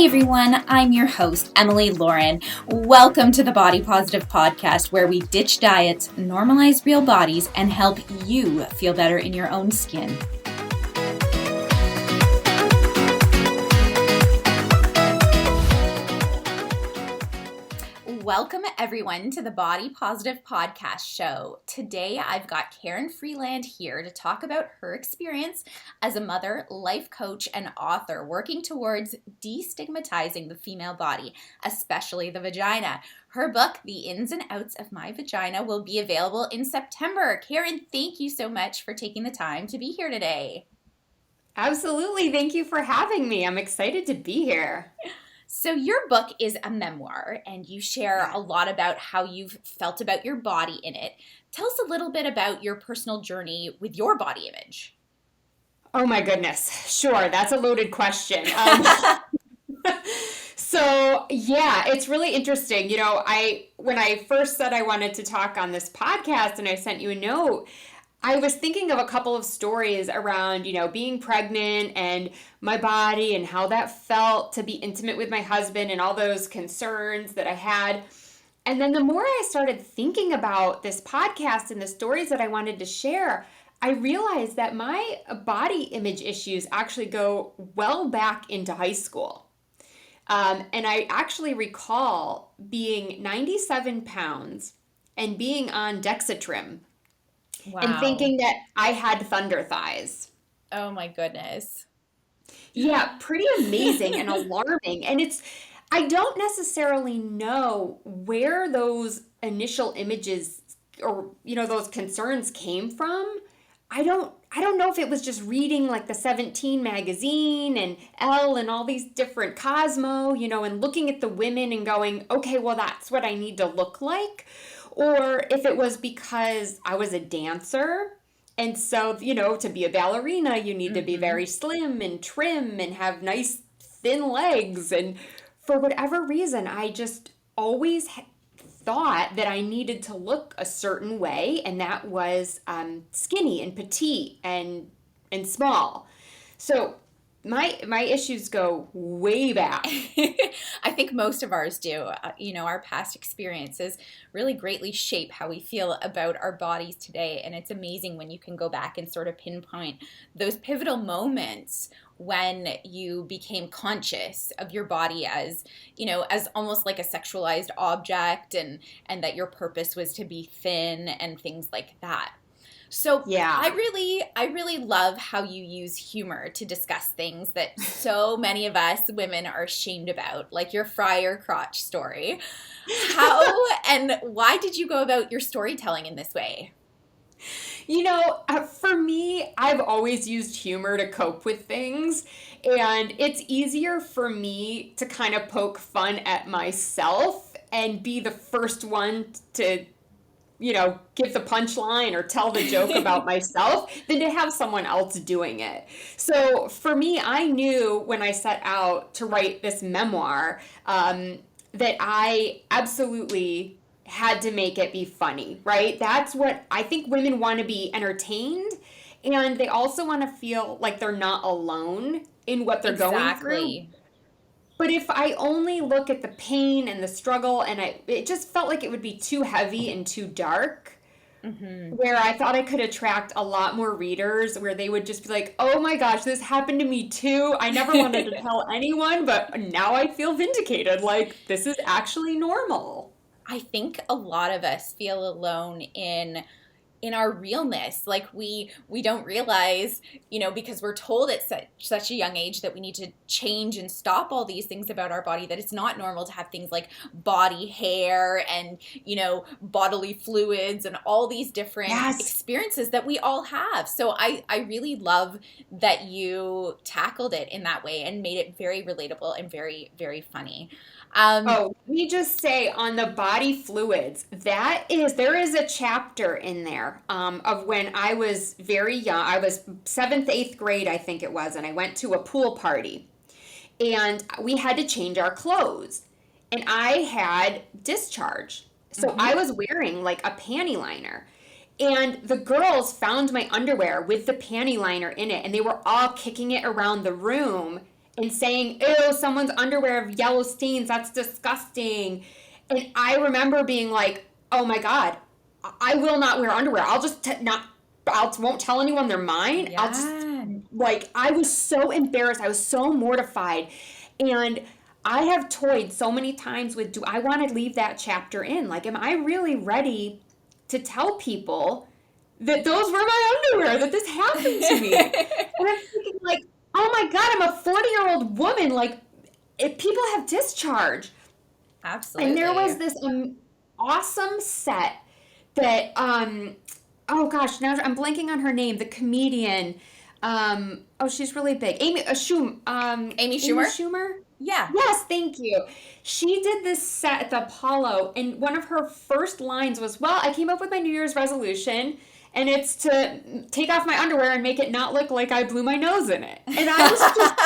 Hey everyone, I'm your host, Emily Lauren. Welcome to the Body Positive Podcast, where we ditch diets, normalize real bodies, and help you feel better in your own skin. Welcome everyone to the Body Positive Podcast show. Today I've got Karin Freeland here to talk about her experience as a mother, life coach, and author working towards destigmatizing the female body, especially the vagina. Her book, The Ins and Outs of My Vagina, will be available in September. Karin, thank you so much for taking the time to be here today. Absolutely. Thank you for having me. I'm excited to be here. So your book is a memoir, and you share a lot about how you've felt about your body in it. Tell us a little bit about your personal journey with your body image. Oh my goodness. Sure. That's a loaded question. So yeah, it's really interesting. When I first said I wanted to talk on this podcast and I sent you a note, I was thinking of a couple of stories around, being pregnant and my body and how that felt to be intimate with my husband and all those concerns that I had. And then the more I started thinking about this podcast and the stories that I wanted to share, I realized that my body image issues actually go well back into high school. And I actually recall being 97 pounds and being on Dexatrim. Wow. And thinking that I had thunder thighs. Oh my goodness. Yeah, pretty amazing and alarming. And I don't necessarily know where those initial images or, those concerns came from. I don't know if it was just reading like the 17 magazine and Elle and all these different Cosmo, and looking at the women and going, okay, well, that's what I need to look like. Or if it was because I was a dancer. And so, to be a ballerina, you need to be very slim and trim and have nice thin legs. And for whatever reason, I just always thought that I needed to look a certain way. And that was skinny and petite and small. So my issues go way back. I think most of ours do. Our past experiences really greatly shape how we feel about our bodies today. And it's amazing when you can go back and sort of pinpoint those pivotal moments when you became conscious of your body as almost like a sexualized object and that your purpose was to be thin and things like that. So yeah. I really love how you use humor to discuss things that so many of us women are ashamed about, like your fryer crotch story. How and why did you go about your storytelling in this way? For me, I've always used humor to cope with things, and it's easier for me to kind of poke fun at myself and be the first one to give the punchline or tell the joke about myself than to have someone else doing it. So for me, I knew when I set out to write this memoir that I absolutely had to make it be funny, right? That's what I think women want to be entertained, and they also want to feel like they're not alone in what they're going through. But if I only look at the pain and the struggle, and it just felt like it would be too heavy and too dark, where I thought I could attract a lot more readers, where they would just be like, oh my gosh, this happened to me too. I never wanted to tell anyone, but now I feel vindicated. Like, this is actually normal. I think a lot of us feel alone in our realness. Like we don't realize, because we're told at such a young age that we need to change and stop all these things about our body, that it's not normal to have things like body hair and, bodily fluids and all these different experiences that we all have. So I really love that you tackled it in that way and made it very relatable and very, very funny. Let me just say on the body fluids, there is a chapter in there of when I was very young. I was 7th, 8th grade, I think it was, and I went to a pool party. And we had to change our clothes. And I had discharge. So I was wearing like a panty liner. And the girls found my underwear with the panty liner in it, and they were all kicking it around the room and saying, ew, someone's underwear have yellow stains, that's disgusting. And I remember being like, oh my God, I will not wear underwear. I'll just won't tell anyone they're mine. Yeah. I'll just, like, I was so embarrassed. I was so mortified. And I have toyed so many times with, do I want to leave that chapter in? Like, am I really ready to tell people that those were my underwear, that this happened to me? And I'm thinking, like, oh my God, I'm a 40-year-old woman. Like, if people have discharge. Absolutely. And there was this awesome set that, oh gosh, now I'm blanking on her name, the comedian. Oh, she's really big. Amy Schumer. Amy Schumer? Yeah. Yes, thank you. She did this set at the Apollo, and one of her first lines was, well, I came up with my New Year's resolution, and it's to take off my underwear and make it not look like I blew my nose in it. And I was just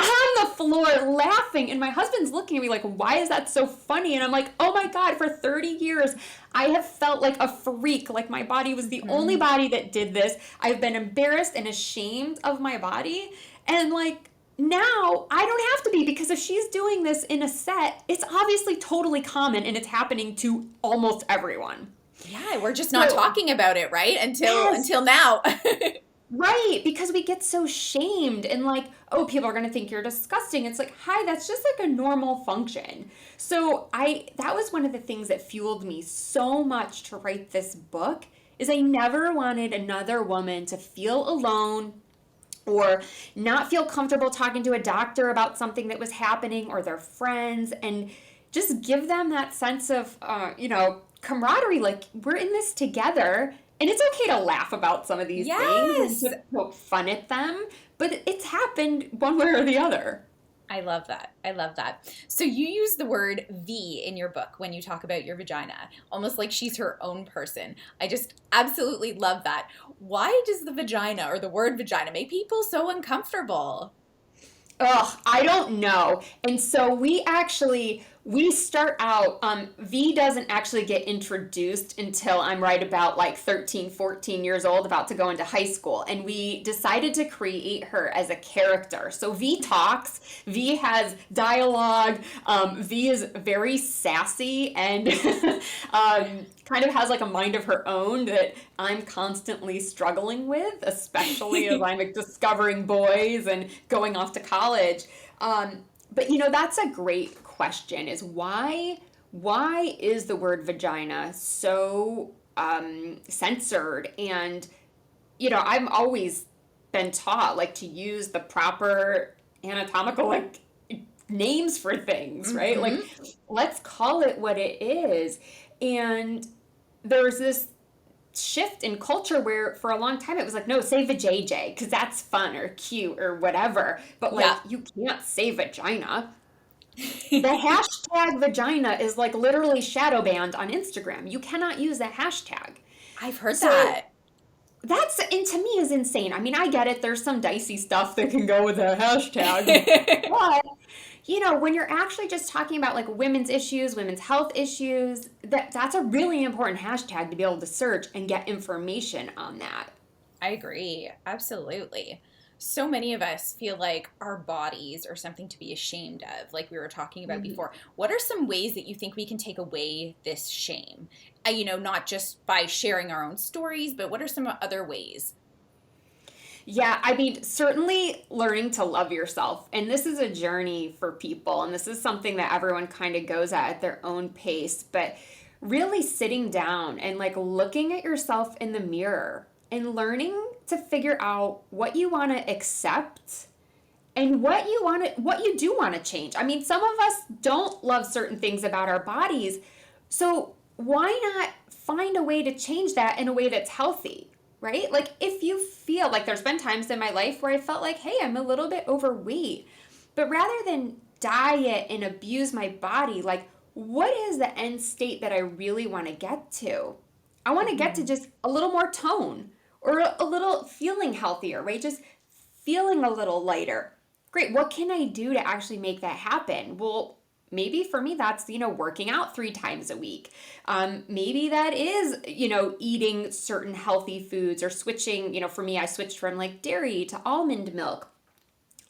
on the floor laughing, and my husband's looking at me like, why is that so funny? And I'm like, oh my God, for 30 years, I have felt like a freak, like my body was the only body that did this. I've been embarrassed and ashamed of my body, and like, now I don't have to be, because if she's doing this in a set, it's obviously totally common and it's happening to almost everyone. Yeah, we're just not talking about it, right? Until now. Right, because we get so shamed and like, oh, people are going to think you're disgusting. It's like, hi, that's just like a normal function. So that was one of the things that fueled me so much to write this book, is I never wanted another woman to feel alone or not feel comfortable talking to a doctor about something that was happening, or their friends, and just give them that sense of, camaraderie. Like, we're in this together, and it's okay to laugh about some of these things and to poke fun at them, but it's happened one way or the other. I love that. I love that. So you use the word V in your book when you talk about your vagina, almost like she's her own person. I just absolutely love that. Why does the vagina, or the word vagina, make people so uncomfortable? Ugh, I don't know. And so we start out, V doesn't actually get introduced until I'm right about like 13, 14 years old, about to go into high school. And we decided to create her as a character. So V talks, V has dialogue, V is very sassy and kind of has like a mind of her own that I'm constantly struggling with, especially as I'm like discovering boys and going off to college. But that's a great question, is why is the word vagina so censored? And I've always been taught like to use the proper anatomical like names for things, right? Mm-hmm. Like, let's call it what it is. And there's this shift in culture where for a long time it was like, no, say vajayjay, because that's fun or cute or whatever. But like, you can't say vagina. The hashtag vagina is like literally shadow banned on Instagram. You cannot use that hashtag. I've heard that. And to me is insane. I mean, I get it. There's some dicey stuff that can go with a hashtag. But, when you're actually just talking about like women's issues, women's health issues, that's a really important hashtag to be able to search and get information on that. I agree. Absolutely. So many of us feel like our bodies are something to be ashamed of, like we were talking about before. What are some ways that you think we can take away this shame? Not just by sharing our own stories, but what are some other ways? Yeah, I mean, certainly learning to love yourself. And this is a journey for people, and this is something that everyone kind of goes at their own pace. But really sitting down and like looking at yourself in the mirror and learning to figure out what you want to accept and what you do want to change. I mean, some of us don't love certain things about our bodies. So why not find a way to change that in a way that's healthy? Right? Like, if you feel like, there's been times in my life where I felt like, hey, I'm a little bit overweight, but rather than diet and abuse my body, like, what is the end state that I really want to get to? I want to get to just a little more tone, or a little feeling healthier, right? Just feeling a little lighter. Great. What can I do to actually make that happen? Well, maybe for me, that's, working out 3 times a week. Maybe that is, eating certain healthy foods, or switching, for me, I switched from like dairy to almond milk.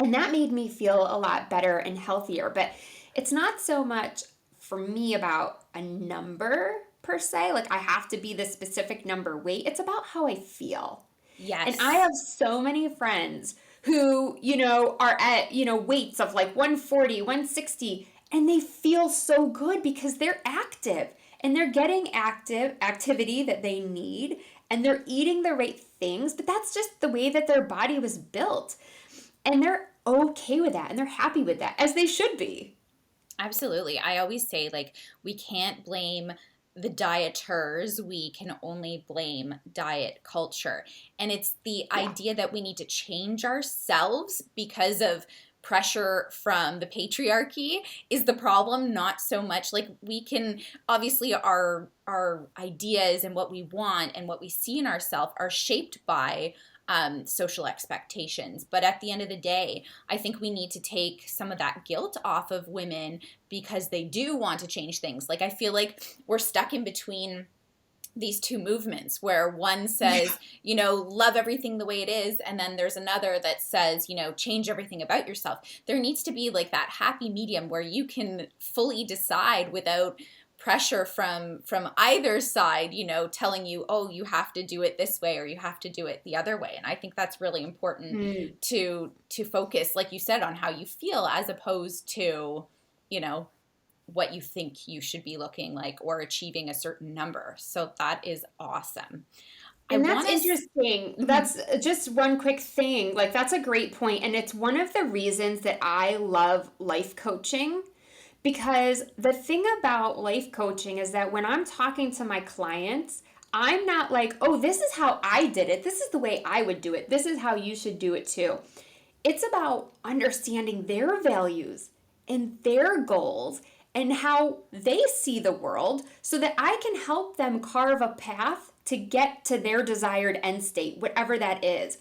And that made me feel a lot better and healthier. But it's not so much for me about a number per se, like I have to be the specific number weight. It's about how I feel. And I Yes. have so many friends who, are at, weights of like 140, 160, and they feel so good because they're active and they're getting activity that they need and they're eating the right things, but that's just the way that their body was built. And they're okay with that and they're happy with that, as they should be. Absolutely. I always say, like, we can't blame the dieters, we can only blame diet culture. And it's the Yeah. idea that we need to change ourselves because of pressure from the patriarchy is the problem, not so much like we can obviously our ideas and what we want and what we see in ourselves are shaped by social expectations. But at the end of the day, I think we need to take some of that guilt off of women because they do want to change things. Like, I feel like we're stuck in between these two movements where one says, love everything the way it is, and then there's another that says, change everything about yourself. There needs to be like that happy medium where you can fully decide without pressure from either side, telling you, oh, you have to do it this way or you have to do it the other way. And I think that's really important Mm. to focus, like you said, on how you feel as opposed to, what you think you should be looking like or achieving a certain number. So that is awesome. I And that's want to. interesting. That's just one quick thing. Like, that's a great point. And it's one of the reasons that I love life coaching. Because the thing about life coaching is that when I'm talking to my clients, I'm not like, oh, this is how I did it. This is the way I would do it. This is how you should do it too. It's about understanding their values and their goals and how they see the world so that I can help them carve a path to get to their desired end state, whatever that is.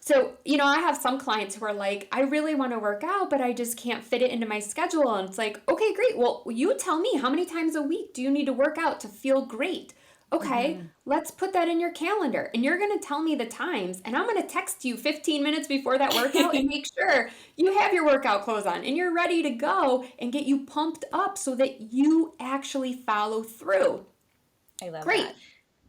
So, I have some clients who are like, I really want to work out, but I just can't fit it into my schedule. And it's like, okay, great. Well, you tell me, how many times a week do you need to work out to feel great? Okay, Mhm. let's put that in your calendar. And you're going to tell me the times. And I'm going to text you 15 minutes before that workout and make sure you have your workout clothes on and you're ready to go and get you pumped up so that you actually follow through. I love Great. that.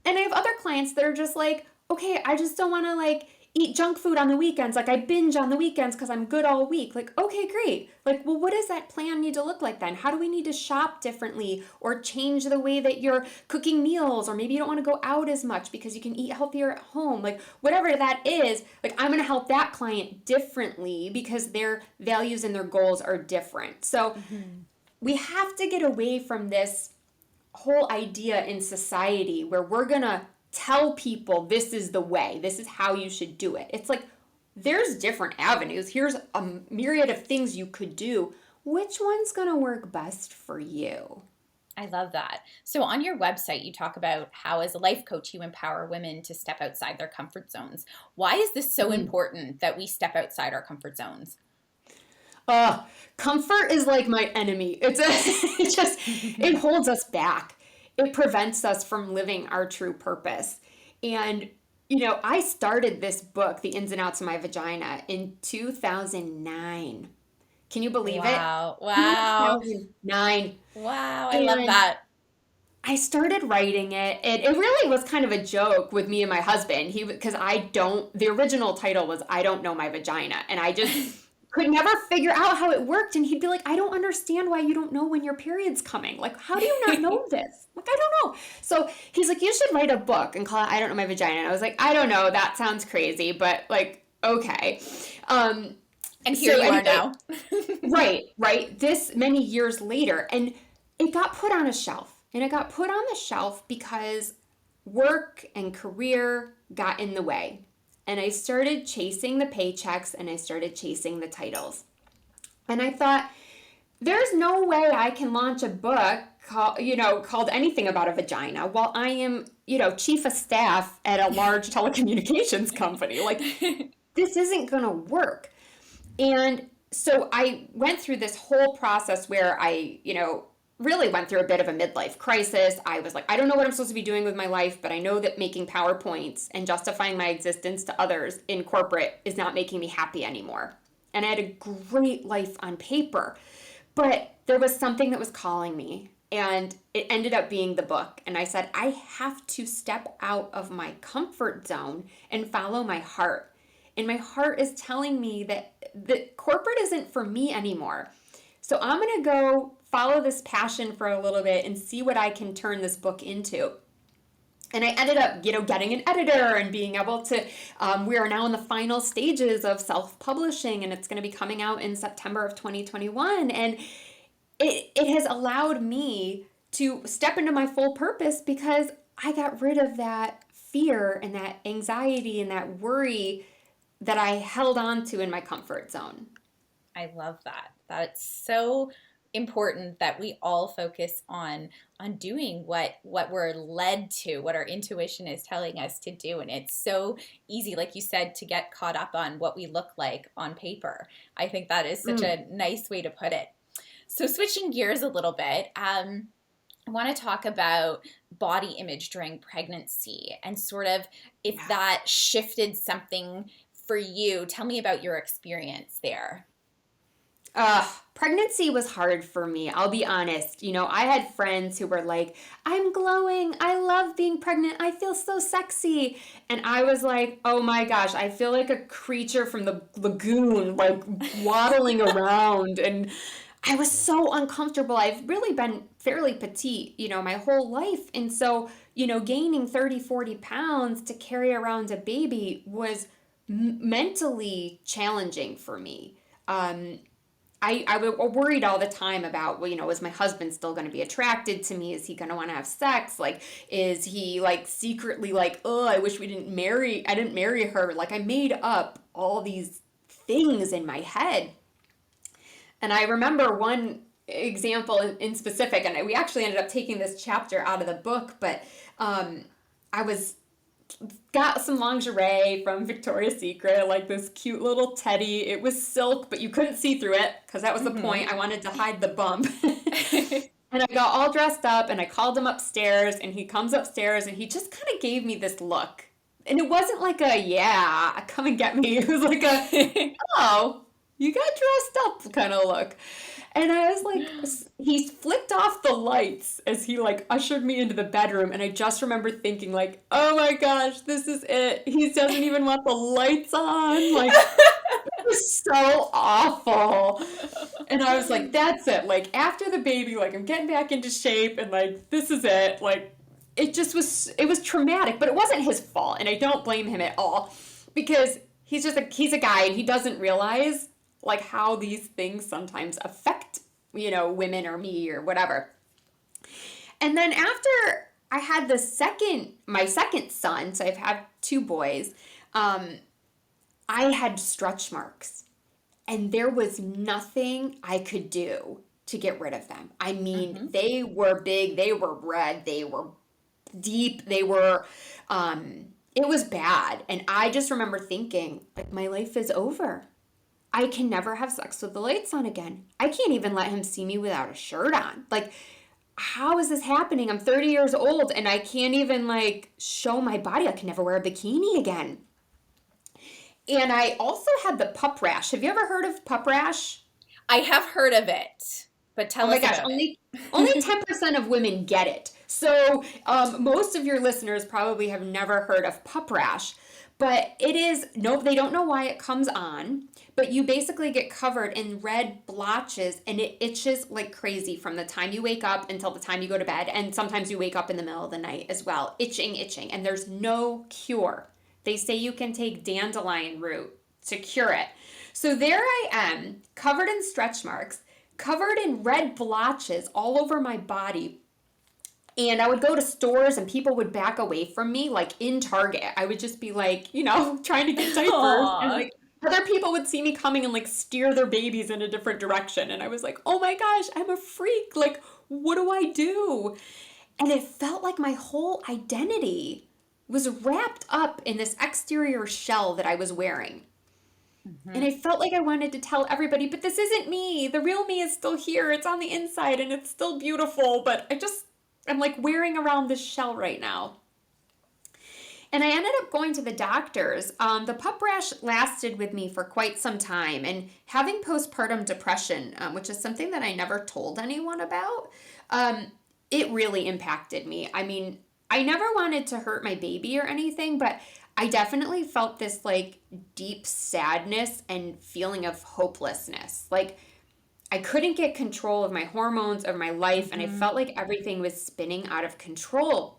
And I have other clients that are just like, okay, I just don't want to like eat junk food on the weekends. Like I binge on the weekends because I'm good all week. Like, okay, great. Like, well, what does that plan need to look like then? How do we need to shop differently or change the way that you're cooking meals? Or maybe you don't want to go out as much because you can eat healthier at home. Like, whatever that is, like I'm going to help that client differently because their values and their goals are different. So Mhm. we have to get away from this whole idea in society where we're going to tell people this is the way, this is how you should do it. It's like there's different avenues. Here's a myriad of things you could do. Which one's going to work best for you? I love that. So on your website, you talk about how as a life coach, you empower women to step outside their comfort zones. Why is this so important that we step outside our comfort zones? Comfort is like my enemy. It holds us back. It prevents us from living our true purpose. And, I started this book, The Ins and Outs of My Vagina, in 2009. Can you believe it? Wow. Wow. 2009. Wow. I love And that. I started writing it, and it really was kind of a joke with me and my husband. Because the original title was I Don't Know My Vagina. And I just could never figure out how it worked. And he'd be like, I don't understand why you don't know when your period's coming. Like, how do you not know this? Like, I don't know. So he's like, you should write a book and call it I Don't Know My Vagina. And I was like, I don't know. That sounds crazy, but like, okay. And here you are now. Right. This many years later. And it got put on a shelf. And it got put on the shelf because work and career got in the way. And I started chasing the paychecks and I started chasing the titles. And I thought, there's no way I can launch a book called anything about a vagina while I am, chief of staff at a large telecommunications company. Like, this isn't going to work. And so I went through this whole process where I, really went through a bit of a midlife crisis. I was like, I don't know what I'm supposed to be doing with my life, but I know that making PowerPoints and justifying my existence to others in corporate is not making me happy anymore. and I had a great life on paper. But there was something that was calling me, and it ended up being the book. And I said, I have to step out of my comfort zone and follow my heart. And my heart is telling me that corporate isn't for me anymore. So I'm going to go follow this passion for a little bit and see what I can turn this book into. And I ended up, getting an editor and being able to, we are now in the final stages of self-publishing, and it's going to be coming out in September of 2021. And it has allowed me to step into my full purpose because I got rid of that fear and that anxiety and that worry that I held on to in my comfort zone. I love that. That's so important that we all focus on doing what we're led to, what our intuition is telling us to do. And it's so easy, like you said, to get caught up on what we look like on paper. I think that is such a nice way to put it. So switching gears a little bit, I want to talk about body image during pregnancy and sort of if that shifted something for you. Tell me about your experience there. Pregnancy was hard for me. I'll be honest. I had friends who were like, I'm glowing. I love being pregnant. I feel so sexy. And I was like, oh my gosh, I feel like a creature from the lagoon, like waddling around. And I was so uncomfortable. I've really been fairly petite, my whole life. And so, gaining 30, 40 pounds to carry around a baby was mentally challenging for me. I worried all the time about, is my husband still going to be attracted to me? Is he going to want to have sex? Like, is he like secretly like, oh, I wish I didn't marry her. Like I made up all these things in my head. And I remember one example in specific, and we actually ended up taking this chapter out of the book, but got some lingerie from Victoria's Secret, like this cute little teddy. It was silk, but you couldn't see through it because that was the point. I wanted to hide the bump. And I got all dressed up and I called him upstairs, and he comes upstairs and he just kind of gave me this look. And it wasn't like come and get me. It was like oh, you got dressed up kind of look. And I was like, he flicked off the lights as he like ushered me into the bedroom. And I just remember thinking like, oh my gosh, this is it. He doesn't even want the lights on. Like, it was so awful. And I was like, that's it. Like after the baby, like I'm getting back into shape and like, this is it. Like it was traumatic, but it wasn't his fault. And I don't blame him at all because he's a guy and he doesn't realize like how these things sometimes affect, women or me or whatever. And then after I had my second son, so I've had two boys, I had stretch marks and there was nothing I could do to get rid of them. I mean, they were big, they were red, they were deep, they were, it was bad. And I just remember thinking like my life is over. I can never have sex with the lights on again. I can't even let him see me without a shirt on. Like, how is this happening? I'm 30 years old and I can't even like show my body. I can never wear a bikini again. And I also had the Pup Rash. Have you ever heard of Pup Rash? I have heard of it, but tell us about it. Only 10% of women get it. So most of your listeners probably have never heard of Pup Rash. But they don't know why it comes on, but you basically get covered in red blotches and it itches like crazy from the time you wake up until the time you go to bed. And sometimes you wake up in the middle of the night as well, itching. And there's no cure. They say you can take dandelion root to cure it. So there I am, covered in stretch marks, covered in red blotches all over my body. And I would go to stores and people would back away from me, like in Target. I would just be like, trying to get diapers. Aww. And like other people would see me coming and like steer their babies in a different direction. And I was like, oh my gosh, I'm a freak. Like, what do I do? And it felt like my whole identity was wrapped up in this exterior shell that I was wearing. And I felt like I wanted to tell everybody, but this isn't me. The real me is still here. It's on the inside and it's still beautiful. But I'm like wearing around this shell right now. And I ended up going to the doctors. The pup rash lasted with me for quite some time. And having postpartum depression, which is something that I never told anyone about, it really impacted me. I mean, I never wanted to hurt my baby or anything, but I definitely felt this like deep sadness and feeling of hopelessness. Like I couldn't get control of my hormones, of my life, and I felt like everything was spinning out of control.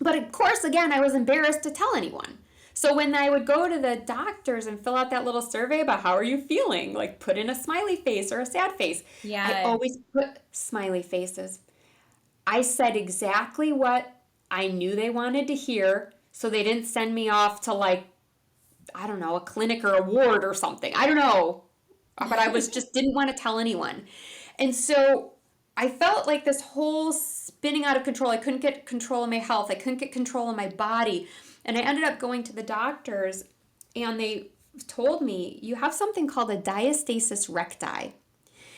But of course, again, I was embarrassed to tell anyone. So when I would go to the doctors and fill out that little survey about how are you feeling, like put in a smiley face or a sad face, I Yeah. always put smiley faces. I said exactly what I knew they wanted to hear, so they didn't send me off to like, I don't know, a clinic or a ward or something. I don't know. But I was just didn't want to tell anyone. And so I felt like this whole spinning out of control. I couldn't get control of my health. I couldn't get control of my body. And I ended up going to the doctors and they told me, you have something called a diastasis recti.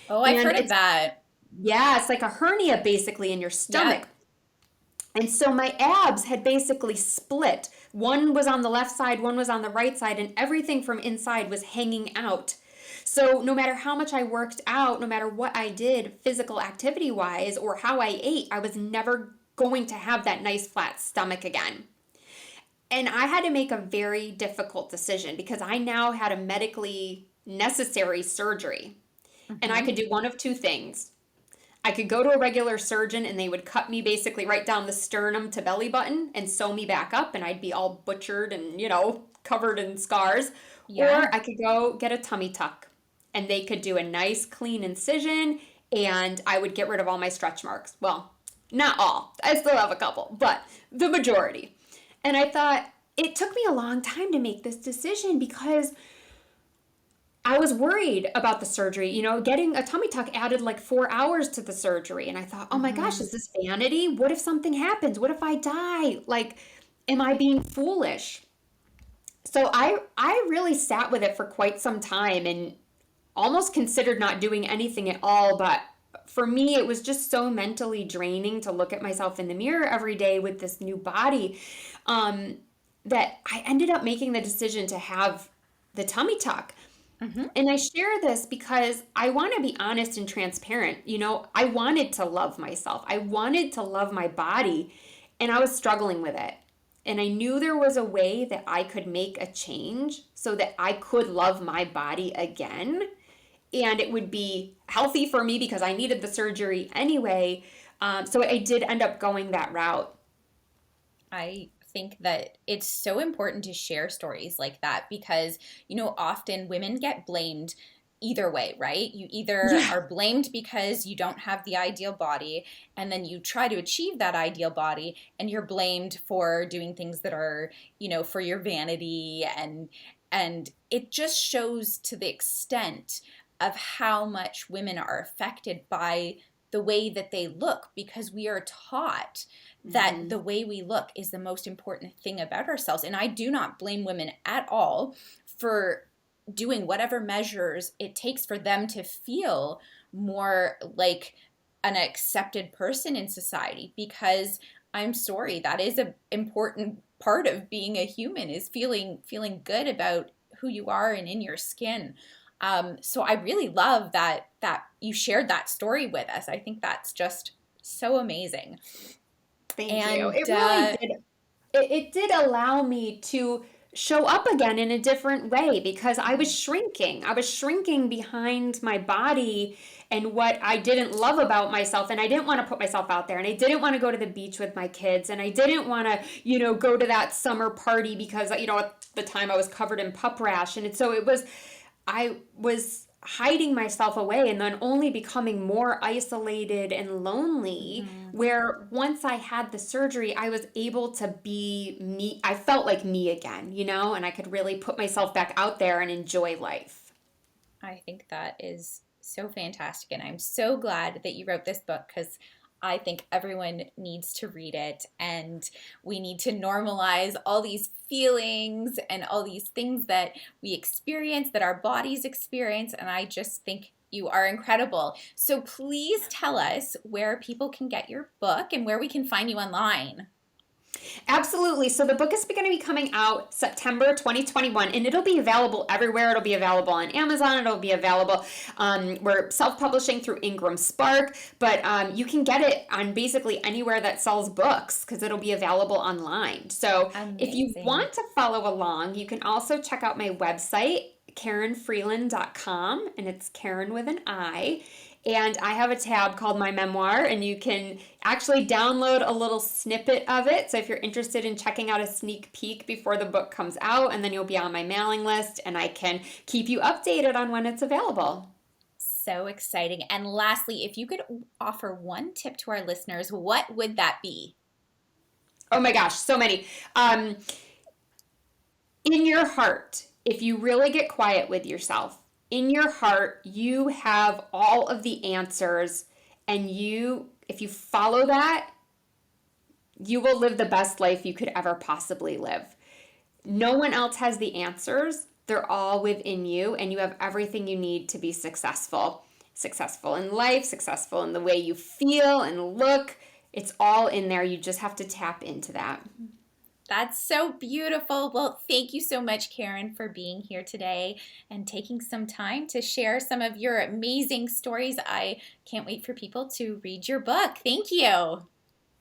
Oh, I've And heard of that. yeah, it's like a hernia basically in your Yep. stomach. And so my abs had basically split. One was on the left side, one was on the right side, and everything from inside was hanging out. So no matter how much I worked out, no matter what I did physical activity wise or how I ate, I was never going to have that nice flat stomach again. And I had to make a very difficult decision because I now had a medically necessary surgery. And I Hmm. could do one of two things. I could go to a regular surgeon and they would cut me basically right down the sternum to belly button and sew me back up and I'd be all butchered and, covered in scars. Yeah. Or I could go get a tummy tuck and they could do a nice clean incision and I would get rid of all my stretch marks. Well, not all. I still have a couple, but the majority. And I thought it took me a long time to make this decision because I was worried about the surgery. Getting a tummy tuck added like 4 hours to the surgery. And I thought, oh my gosh, Hmm. is this vanity? What if something happens? What if I die? Like, am I being foolish? So I really sat with it for quite some time and almost considered not doing anything at all. But for me, it was just so mentally draining to look at myself in the mirror every day with this new body, um, that I ended up making the decision to have the tummy tuck. Hmm. And I share this because I want to be honest and transparent. I wanted to love myself. I wanted to love my body, and I was struggling with it. And I knew there was a way that I could make a change so that I could love my body again. And it would be healthy for me because I needed the surgery anyway. So I did end up going that route. I think that it's so important to share stories like that because, often women get blamed either way, right? You either Yeah. are blamed because you don't have the ideal body, and then you try to achieve that ideal body, and you're blamed for doing things that are, for your vanity, and it just shows to the extent of how much women are affected by the way that they look because we are taught that Hmm. the way we look is the most important thing about ourselves. And I do not blame women at all for doing whatever measures it takes for them to feel more like an accepted person in society because I'm sorry, that is an important part of being a human is feeling good about who you are and in your skin. So I really love that you shared that story with us. I think that's just so amazing. Thank you. And It really did. It did allow me to show up again in a different way because I was shrinking. I was shrinking behind my body and what I didn't love about myself. And I didn't want to put myself out there. And I didn't want to go to the beach with my kids. And I didn't want to, go to that summer party because, at the time I was covered in pup rash. I was hiding myself away and then only becoming more isolated and lonely. mhm. Where once I had the surgery, I was able to be me. I felt like me again, and I could really put myself back out there and enjoy life. I think that is so fantastic. And I'm so glad that you wrote this book because I think everyone needs to read it. And we need to normalize all these feelings and all these things that we experience, that our bodies experience. And I just think you are incredible. So please tell us where people can get your book and where we can find you online. Absolutely. So the book is going to be coming out September 2021, and it'll be available everywhere. It'll be available on Amazon. It'll be available. We're self-publishing through Ingram Spark, but you can get it on basically anywhere that sells books because it'll be available online. So if you want to follow along, you can also check out my website, KarinFreeland.com, and it's Karin with an I. And I have a tab called My Memoir, and you can actually download a little snippet of it. So if you're interested in checking out a sneak peek before the book comes out, and then you'll be on my mailing list, and I can keep you updated on when it's available. So exciting. And lastly, if you could offer one tip to our listeners, what would that be? Oh my gosh, so many. In your heart, if you really get quiet with yourself, in your heart, you have all of the answers, and if you follow that, you will live the best life you could ever possibly live. No one else has the answers. They're all within you, and you have everything you need to be successful. Successful in life, successful in the way you feel and look. It's all in there. You just have to tap into that. That's so beautiful. Well, thank you so much, Karin, for being here today and taking some time to share some of your amazing stories. I can't wait for people to read your book. Thank you.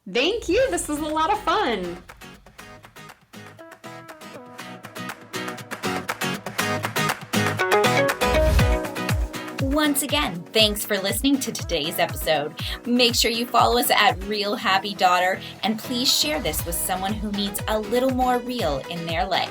Thank you. This was a lot of fun. Once again, thanks for listening to today's episode. Make sure you follow us at Real Happy Daughter, and please share this with someone who needs a little more real in their life.